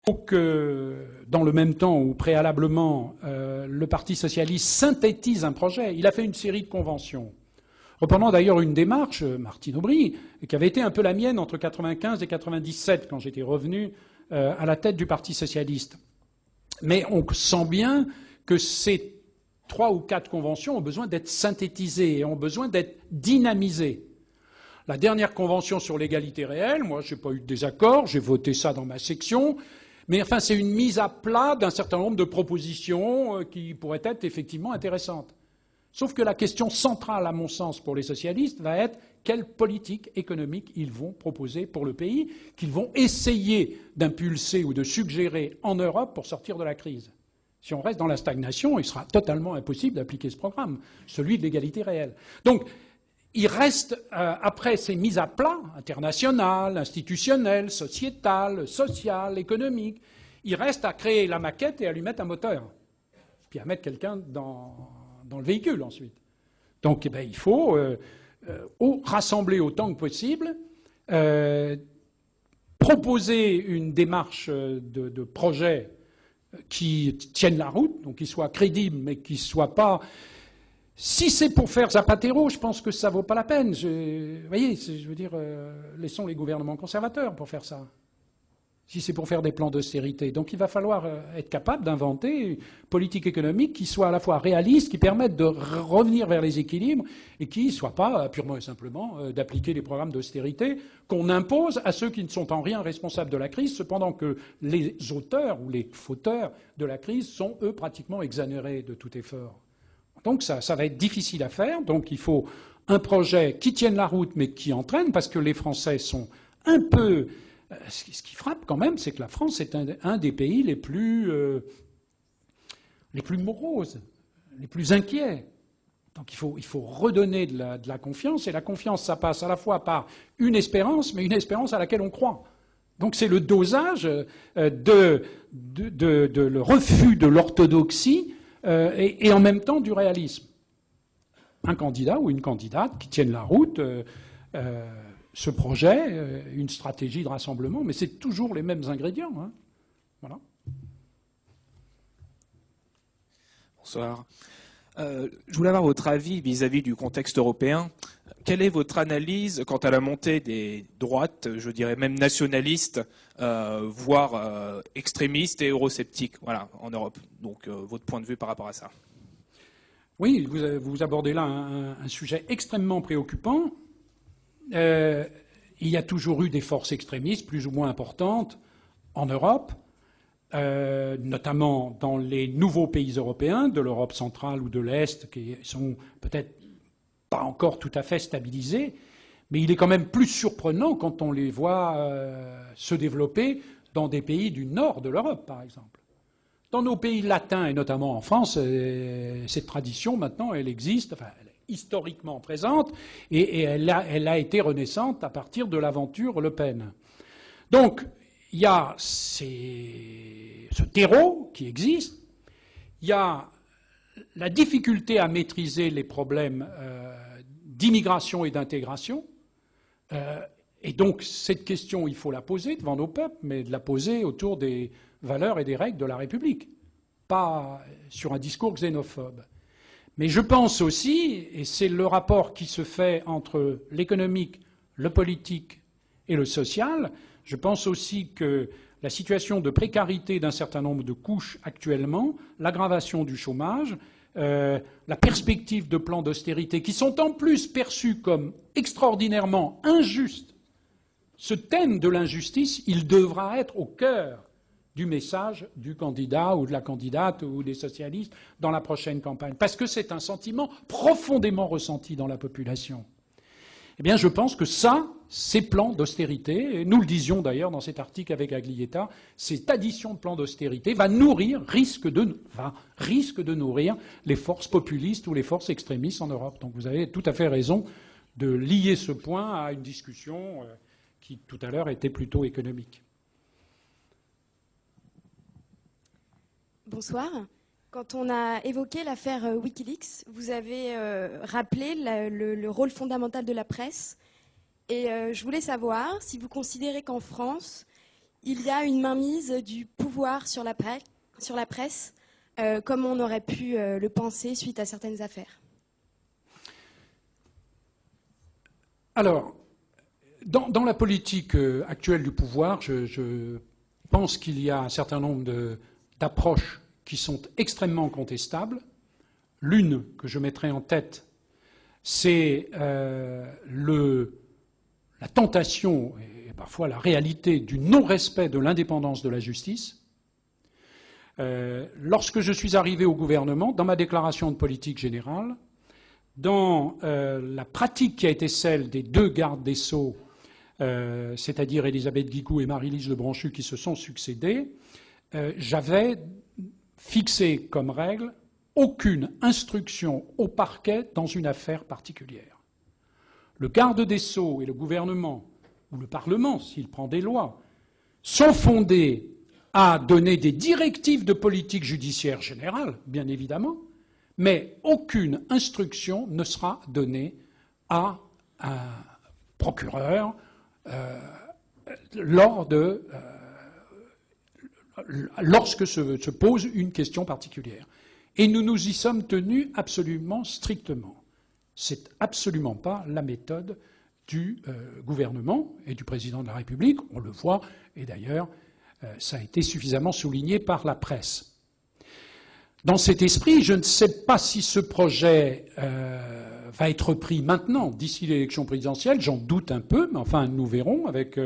Donc, dans le même temps ou préalablement, le Parti socialiste synthétise un projet. Il a fait une série de conventions, reprenant d'ailleurs une démarche, Martine Aubry, qui avait été un peu la mienne entre 1995 et 1997, quand j'étais revenu à la tête du Parti socialiste. Mais on sent bien que ces 3 ou 4 conventions ont besoin d'être synthétisées et ont besoin d'être dynamisées. La dernière convention sur l'égalité réelle, moi, je n'ai pas eu de désaccord, j'ai voté ça dans ma section. Mais enfin, c'est une mise à plat d'un certain nombre de propositions qui pourraient être effectivement intéressantes. Sauf que la question centrale, à mon sens, pour les socialistes, va être quelle politique économique ils vont proposer pour le pays, qu'ils vont essayer d'impulser ou de suggérer en Europe pour sortir de la crise. Si on reste dans la stagnation, il sera totalement impossible d'appliquer ce programme, celui de l'égalité réelle. Donc, il reste, après ces mises à plat internationales, institutionnelles, sociétales, sociales, économiques, il reste à créer la maquette et à lui mettre un moteur. Puis à mettre quelqu'un dans le véhicule ensuite. Donc il faut rassembler autant que possible, proposer une démarche de projet qui tienne la route, donc qui soit crédible, mais qui ne soit pas... Si c'est pour faire Zapatero, je pense que ça ne vaut pas la peine. Vous voyez, je veux dire, laissons les gouvernements conservateurs pour faire ça. Si c'est pour faire des plans d'austérité. Donc il va falloir être capable d'inventer une politique économique qui soit à la fois réaliste, qui permette de revenir vers les équilibres et qui ne soit pas purement et simplement d'appliquer les programmes d'austérité qu'on impose à ceux qui ne sont en rien responsables de la crise, cependant que les auteurs ou les fauteurs de la crise sont, eux, pratiquement exonérés de tout effort. Donc ça va être difficile à faire. Donc il faut un projet qui tienne la route mais qui entraîne, parce que les Français sont un peu... Ce qui frappe quand même, c'est que la France est un des pays les plus moroses, les plus inquiets. Donc il faut redonner de la confiance, et la confiance, ça passe à la fois par une espérance, mais une espérance à laquelle on croit. Donc c'est le dosage le refus de l'orthodoxie et en même temps du réalisme. Un candidat ou une candidate qui tienne la route, ce projet, une stratégie de rassemblement, mais c'est toujours les mêmes ingrédients. Hein. Voilà. Bonsoir. Je voulais avoir votre avis vis-à-vis du contexte européen. Quelle est votre analyse quant à la montée des droites, je dirais même nationalistes, voire extrémistes et eurosceptiques, voilà, en Europe? Donc, votre point de vue par rapport à ça? Oui, vous abordez là un sujet extrêmement préoccupant. Il y a toujours eu des forces extrémistes plus ou moins importantes en Europe, notamment dans les nouveaux pays européens, de l'Europe centrale ou de l'Est, qui sont peut-être pas encore tout à fait stabilisés, mais il est quand même plus surprenant quand on les voit se développer dans des pays du nord de l'Europe, par exemple. Dans nos pays latins, et notamment en France, cette tradition, maintenant, elle existe, enfin, elle est historiquement présente, et elle a été renaissante à partir de l'aventure Le Pen. Donc, il y a ce terreau qui existe, il y a la difficulté à maîtriser les problèmes d'immigration et d'intégration, et donc cette question, il faut la poser devant nos peuples, mais de la poser autour des valeurs et des règles de la République, pas sur un discours xénophobe. Mais je pense aussi, et c'est le rapport qui se fait entre l'économique, le politique et le social, je pense aussi que la situation de précarité d'un certain nombre de couches actuellement, l'aggravation du chômage, la perspective de plans d'austérité qui sont en plus perçus comme extraordinairement injustes, ce thème de l'injustice, il devra être au cœur du message du candidat ou de la candidate ou des socialistes dans la prochaine campagne. Parce que c'est un sentiment profondément ressenti dans la population. Eh bien, je pense que ça, ces plans d'austérité, et nous le disions d'ailleurs dans cet article avec Aglietta, cette addition de plans d'austérité risque de nourrir les forces populistes ou les forces extrémistes en Europe. Donc vous avez tout à fait raison de lier ce point à une discussion qui, tout à l'heure, était plutôt économique. Bonsoir. Quand on a évoqué l'affaire Wikileaks, vous avez rappelé le rôle fondamental de la presse. Et je voulais savoir si vous considérez qu'en France, il y a une mainmise du pouvoir sur la presse, comme on aurait pu le penser suite à certaines affaires. Alors, dans la politique actuelle du pouvoir, je pense qu'il y a un certain nombre d'approches qui sont extrêmement contestables. L'une que je mettrai en tête, c'est la tentation et parfois la réalité du non-respect de l'indépendance de la justice. Lorsque je suis arrivé au gouvernement, dans ma déclaration de politique générale, dans la pratique qui a été celle des deux gardes des Sceaux, c'est-à-dire Élisabeth Guigou et Marie-Lise Lebranchu qui se sont succédés, j'avais fixé comme règle aucune instruction au parquet dans une affaire particulière. Le garde des Sceaux et le gouvernement, ou le Parlement, s'il prend des lois, sont fondés à donner des directives de politique judiciaire générale, bien évidemment, mais aucune instruction ne sera donnée à un procureur lorsque se pose une question particulière. Et nous nous y sommes tenus absolument strictement. C'est absolument pas la méthode du gouvernement et du président de la République, on le voit, et d'ailleurs, ça a été suffisamment souligné par la presse. Dans cet esprit, je ne sais pas si ce projet va être pris maintenant, d'ici l'élection présidentielle, j'en doute un peu, mais enfin, nous verrons avec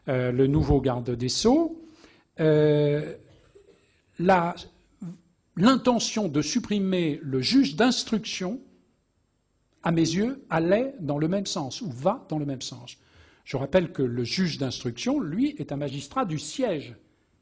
le nouveau garde des Sceaux. L'intention de supprimer le juge d'instruction, à mes yeux, allait dans le même sens, ou va dans le même sens. Je rappelle que le juge d'instruction, lui, est un magistrat du siège,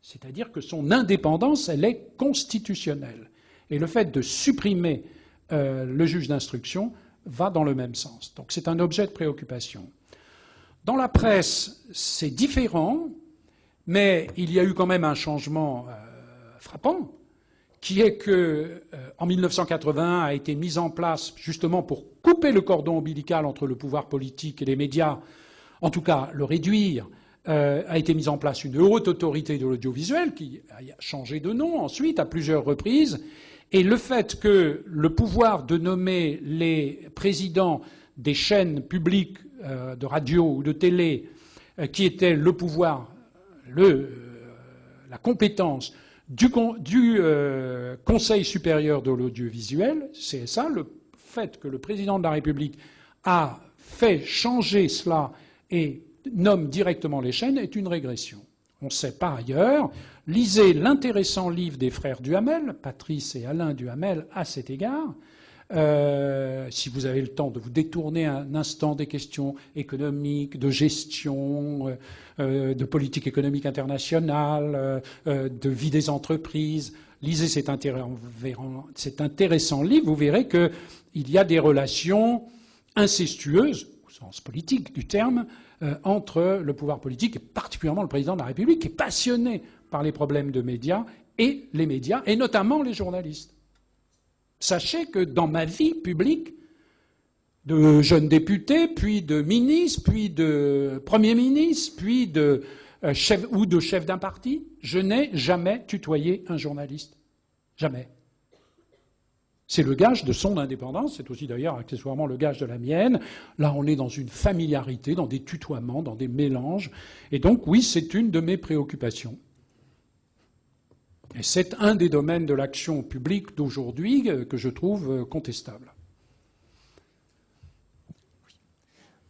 c'est-à-dire que son indépendance, elle est constitutionnelle. Et le fait de supprimer le juge d'instruction va dans le même sens. Donc c'est un objet de préoccupation. Dans la presse, c'est différent, mais il y a eu quand même un changement frappant, qui est que, en 1980, a été mise en place, justement pour couper le cordon ombilical entre le pouvoir politique et les médias, en tout cas le réduire, a été mise en place une haute autorité de l'audiovisuel qui a changé de nom ensuite à plusieurs reprises. Et le fait que le pouvoir de nommer les présidents des chaînes publiques de radio ou de télé, qui était le pouvoir, la compétence du Conseil supérieur de l'audiovisuel, CSA, le fait que le président de la République a fait changer cela et nomme directement les chaînes est une régression. On sait par ailleurs, lisez l'intéressant livre des frères Duhamel, Patrice et Alain Duhamel à cet égard, si vous avez le temps de vous détourner un instant des questions économiques, de gestion, de politique économique internationale, de vie des entreprises, lisez cet intéressant livre, vous verrez qu'il y a des relations incestueuses, au sens politique du terme, entre le pouvoir politique, et particulièrement le président de la République, qui est passionné par les problèmes de médias, et les médias, et notamment les journalistes. Sachez que dans ma vie publique, de jeune député, puis de ministre, puis de Premier ministre, puis de chef d'un parti, je n'ai jamais tutoyé un journaliste. Jamais. C'est le gage de son indépendance, c'est aussi d'ailleurs accessoirement le gage de la mienne. Là, on est dans une familiarité, dans des tutoiements, dans des mélanges. Et donc, oui, c'est une de mes préoccupations. Et c'est un des domaines de l'action publique d'aujourd'hui que je trouve contestable.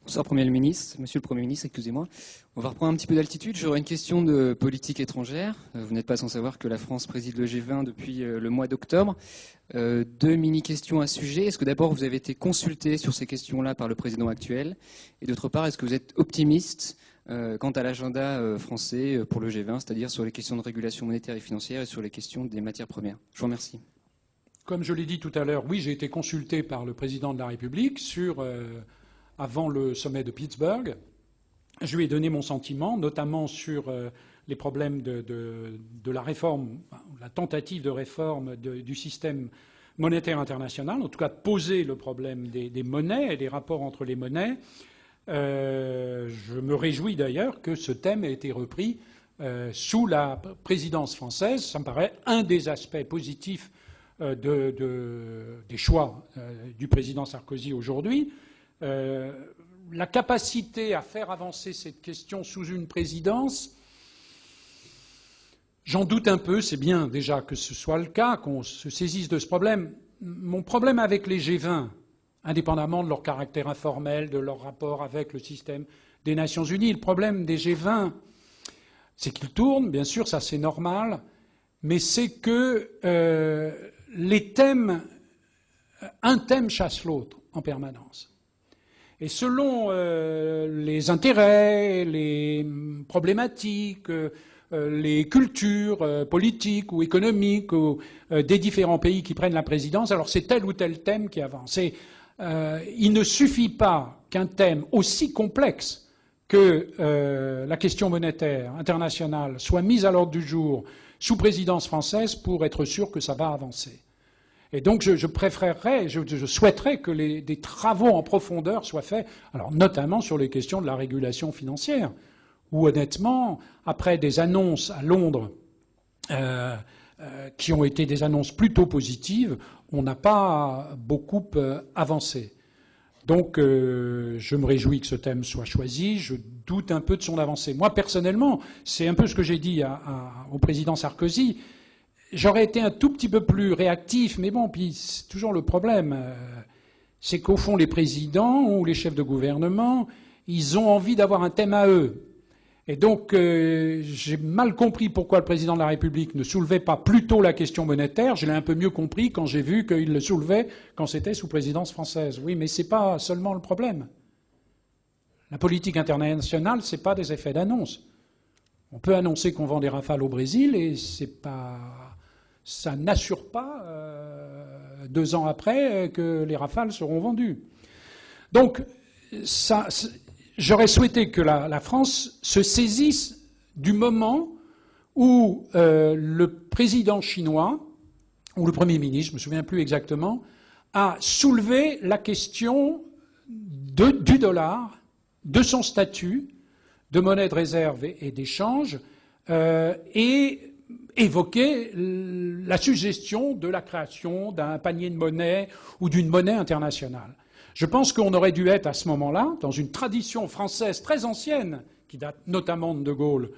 Bonsoir, Monsieur le Premier ministre, excusez-moi. On va reprendre un petit peu d'altitude. J'aurais une question de politique étrangère. Vous n'êtes pas sans savoir que la France préside le G20 depuis le mois d'octobre. Deux mini-questions à ce sujet. Est-ce que d'abord vous avez été consulté sur ces questions-là par le président actuel? Et d'autre part, est-ce que vous êtes optimiste quant à l'agenda français pour le G20, c'est-à-dire sur les questions de régulation monétaire et financière et sur les questions des matières premières? Je vous remercie. Comme je l'ai dit tout à l'heure, oui, j'ai été consulté par le président de la République avant le sommet de Pittsburgh. Je lui ai donné mon sentiment, notamment sur les problèmes de la réforme, la tentative de réforme du système monétaire international, en tout cas de poser le problème des monnaies et des rapports entre les monnaies. Je me réjouis d'ailleurs que ce thème ait été repris sous la présidence française. Ça me paraît un des aspects positifs des choix du président Sarkozy aujourd'hui. La capacité à faire avancer cette question sous une présidence, j'en doute un peu. C'est bien déjà que ce soit le cas, qu'on se saisisse de ce problème. Mon problème avec les G20, indépendamment de leur caractère informel, de leur rapport avec le système des Nations Unies, le problème des G20, c'est qu'ils tournent, bien sûr, ça c'est normal, mais c'est que les thèmes, un thème chasse l'autre en permanence. Et selon les intérêts, les problématiques, les cultures politiques ou économiques des différents pays qui prennent la présidence, alors c'est tel ou tel thème qui avance. Et il ne suffit pas qu'un thème aussi complexe que la question monétaire internationale soit mise à l'ordre du jour sous présidence française pour être sûr que ça va avancer. Et donc je préférerais, je souhaiterais que des travaux en profondeur soient faits, alors notamment sur les questions de la régulation financière, où honnêtement, après des annonces à Londres qui ont été des annonces plutôt positives, on n'a pas beaucoup avancé. Donc je me réjouis que ce thème soit choisi, je doute un peu de son avancée. Moi personnellement, c'est un peu ce que j'ai dit au président Sarkozy, j'aurais été un tout petit peu plus réactif, mais bon, puis c'est toujours le problème, c'est qu'au fond les présidents ou les chefs de gouvernement, ils ont envie d'avoir un thème à eux. Et donc, j'ai mal compris pourquoi le président de la République ne soulevait pas plus tôt la question monétaire. Je l'ai un peu mieux compris quand j'ai vu qu'il le soulevait quand c'était sous présidence française. Oui, mais ce n'est pas seulement le problème. La politique internationale, ce n'est pas des effets d'annonce. On peut annoncer qu'on vend des Rafales au Brésil et ça n'assure pas 2 ans après que les Rafales seront vendus. Donc, j'aurais souhaité que la France se saisisse du moment où le président chinois, ou le Premier ministre, je ne me souviens plus exactement, a soulevé la question du dollar, de son statut de monnaie de réserve et d'échange, et évoqué la suggestion de la création d'un panier de monnaie ou d'une monnaie internationale. Je pense qu'on aurait dû être à ce moment-là, dans une tradition française très ancienne, qui date notamment de Gaulle,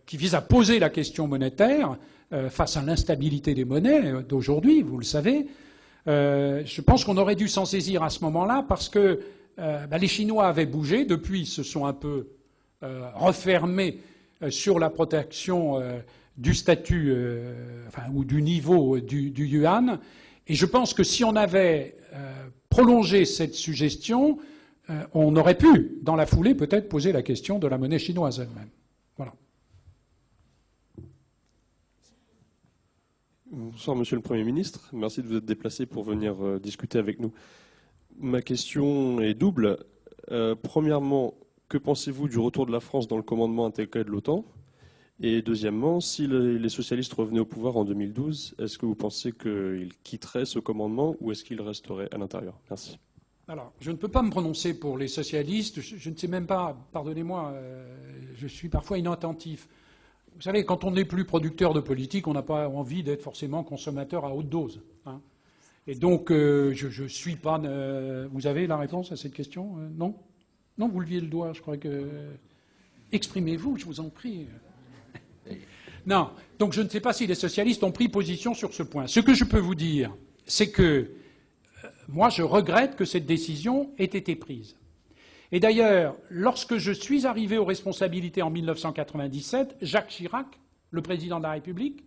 qui vise à poser la question monétaire face à l'instabilité des monnaies d'aujourd'hui, vous le savez. Je pense qu'on aurait dû s'en saisir à ce moment-là parce que les Chinois avaient bougé, depuis ils se sont un peu refermés sur la protection du statut ou du niveau du yuan. Et je pense que si on avait prolongé cette suggestion, on aurait pu, dans la foulée, peut-être poser la question de la monnaie chinoise elle-même. Voilà. Bonsoir, Monsieur le Premier ministre. Merci de vous être déplacé pour venir discuter avec nous. Ma question est double. Premièrement, que pensez-vous du retour de la France dans le commandement intégré de l'OTAN ? Et deuxièmement, si les socialistes revenaient au pouvoir en 2012, est-ce que vous pensez qu'ils quitteraient ce commandement ou est-ce qu'ils resteraient à l'intérieur ? Merci. Alors, je ne peux pas me prononcer pour les socialistes. Je ne sais même pas, pardonnez-moi, je suis parfois inattentif. Vous savez, quand on n'est plus producteur de politique, on n'a pas envie d'être forcément consommateur à haute dose. Hein. Et donc, je ne suis pas... vous avez la réponse à cette question ? Non ? Non, vous leviez le doigt, je crois que... Exprimez-vous, je vous en prie. Non, donc je ne sais pas si les socialistes ont pris position sur ce point. Ce que je peux vous dire, c'est que moi, je regrette que cette décision ait été prise. Et d'ailleurs, lorsque je suis arrivé aux responsabilités en 1997, Jacques Chirac, le président de la République,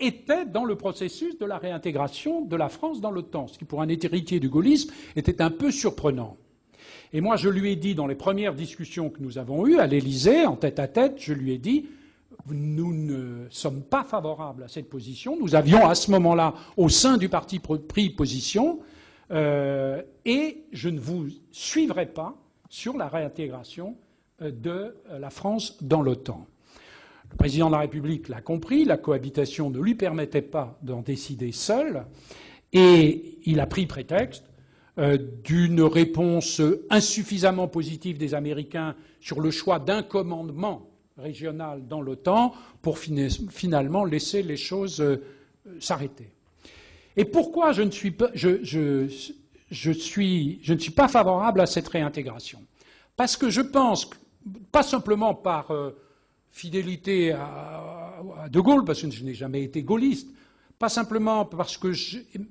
était dans le processus de la réintégration de la France dans l'OTAN, ce qui, pour un héritier du gaullisme, était un peu surprenant. Et moi, je lui ai dit, dans les premières discussions que nous avons eues à l'Élysée, en tête-à-tête, je lui ai dit « Nous ne sommes pas favorables à cette position. Nous avions, à ce moment-là, au sein du parti pris position, et je ne vous suivrai pas sur la réintégration de la France dans l'OTAN. » Le président de la République l'a compris, la cohabitation ne lui permettait pas d'en décider seul, et il a pris prétexte d'une réponse insuffisamment positive des Américains sur le choix d'un commandement régionale dans l'OTAN pour finalement laisser les choses s'arrêter. Et pourquoi je ne suis pas favorable à cette réintégration? Parce que je pense, pas simplement par fidélité à De Gaulle, parce que je n'ai jamais été gaulliste, pas simplement parce que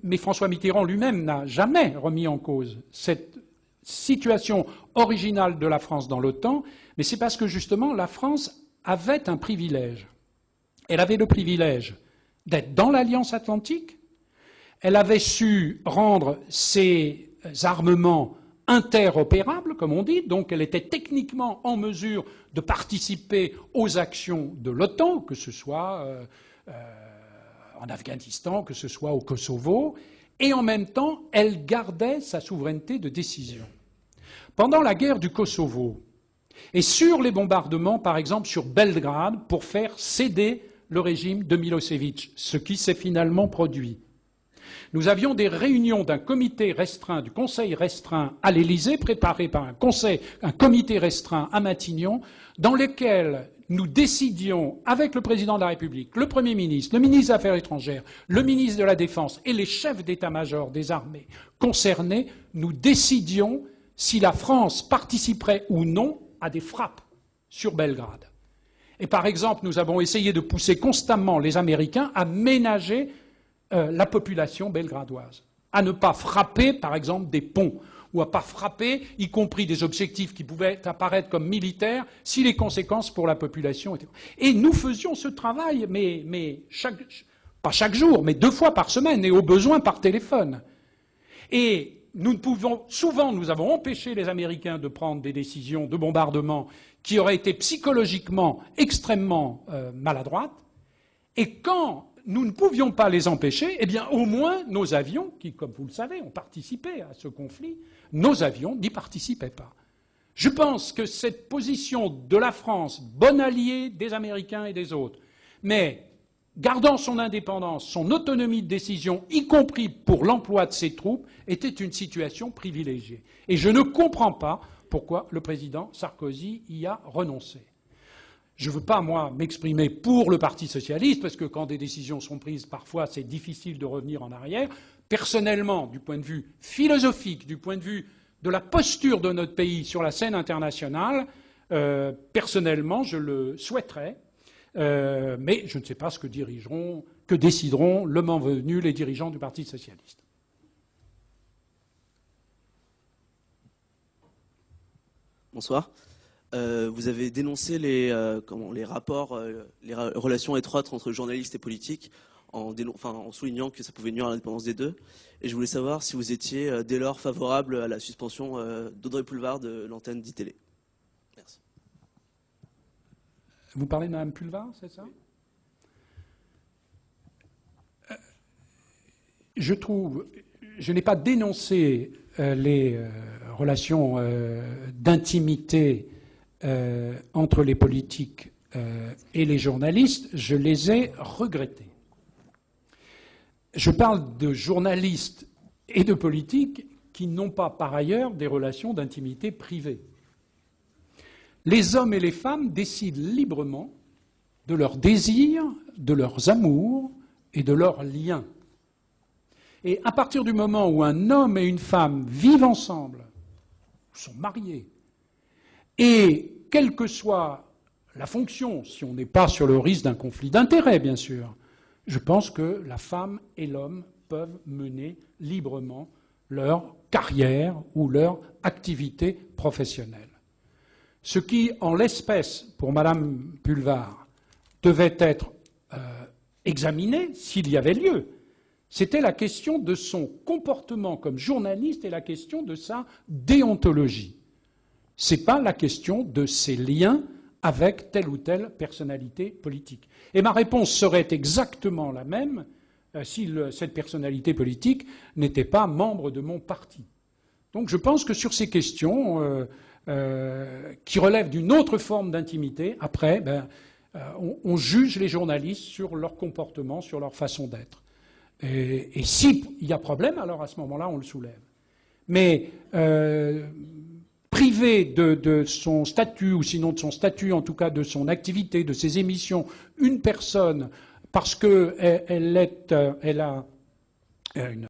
mais François Mitterrand lui-même n'a jamais remis en cause cette situation originale de la France dans l'OTAN, mais c'est parce que justement la France avait un privilège. Elle avait le privilège d'être dans l'Alliance Atlantique, elle avait su rendre ses armements interopérables, comme on dit, donc elle était techniquement en mesure de participer aux actions de l'OTAN, que ce soit en Afghanistan, que ce soit au Kosovo, et en même temps, elle gardait sa souveraineté de décision. Pendant la guerre du Kosovo, et sur les bombardements, par exemple, sur Belgrade, pour faire céder le régime de Milosevic, ce qui s'est finalement produit, nous avions des réunions d'un comité restreint, du Conseil restreint à l'Élysée, préparé par un comité restreint à Matignon, dans lesquels nous décidions, avec le président de la République, le Premier ministre, le ministre des Affaires étrangères, le ministre de la Défense et les chefs d'état-major des armées concernés, nous décidions si la France participerait ou non à des frappes sur Belgrade. Et par exemple, nous avons essayé de pousser constamment les Américains à ménager la population belgradoise, à ne pas frapper, par exemple, des ponts, ou à ne pas frapper, y compris des objectifs qui pouvaient apparaître comme militaires, si les conséquences pour la population étaient... Et nous faisions ce travail, mais pas chaque jour, mais 2 fois par semaine, et au besoin par téléphone. Et souvent, nous avons empêché les Américains de prendre des décisions de bombardement qui auraient été psychologiquement extrêmement maladroites, et quand nous ne pouvions pas les empêcher, eh bien, au moins, nos avions, qui, comme vous le savez, ont participé à ce conflit, nos avions n'y participaient pas. Je pense que cette position de la France, bon allié des Américains et des autres, mais gardant son indépendance, son autonomie de décision, y compris pour l'emploi de ses troupes, était une situation privilégiée. Et je ne comprends pas pourquoi le président Sarkozy y a renoncé. Je ne veux pas, moi, m'exprimer pour le Parti socialiste, parce que quand des décisions sont prises, parfois, c'est difficile de revenir en arrière. Personnellement, du point de vue philosophique, du point de vue de la posture de notre pays sur la scène internationale, personnellement, je le souhaiterais, mais je ne sais pas ce que décideront le moment venu les dirigeants du Parti socialiste. Bonsoir. Vous avez dénoncé les rapports, les relations étroites entre journalistes et politiques, en soulignant que ça pouvait nuire à l'indépendance des deux. Et je voulais savoir si vous étiez dès lors favorable à la suspension d'Audrey Pulvar de l'antenne d'ITélé. Merci. Vous parlez de Mme Pulvar, c'est ça? Je n'ai pas dénoncé les relations d'intimité entre les politiques et les journalistes, je les ai regrettés. Je parle de journalistes et de politiques qui n'ont pas par ailleurs des relations d'intimité privée. Les hommes et les femmes décident librement de leurs désirs, de leurs amours et de leurs liens. Et à partir du moment où un homme et une femme vivent ensemble, sont mariés, et quelle que soit la fonction, si on n'est pas sur le risque d'un conflit d'intérêts, bien sûr, je pense que la femme et l'homme peuvent mener librement leur carrière ou leur activité professionnelle. Ce qui, en l'espèce, pour Mme Pulvar, devait être examiné, s'il y avait lieu, c'était la question de son comportement comme journaliste et la question de sa déontologie. Ce n'est pas la question de ses liens avec telle ou telle personnalité politique. Et ma réponse serait exactement la même si cette personnalité politique n'était pas membre de mon parti. Donc je pense que sur ces questions qui relèvent d'une autre forme d'intimité, après, on juge les journalistes sur leur comportement, sur leur façon d'être. Et s'il y a problème, alors à ce moment-là, on le soulève. Mais priver de son statut, ou sinon de son statut, en tout cas de son activité, de ses émissions, une personne parce qu'elle a une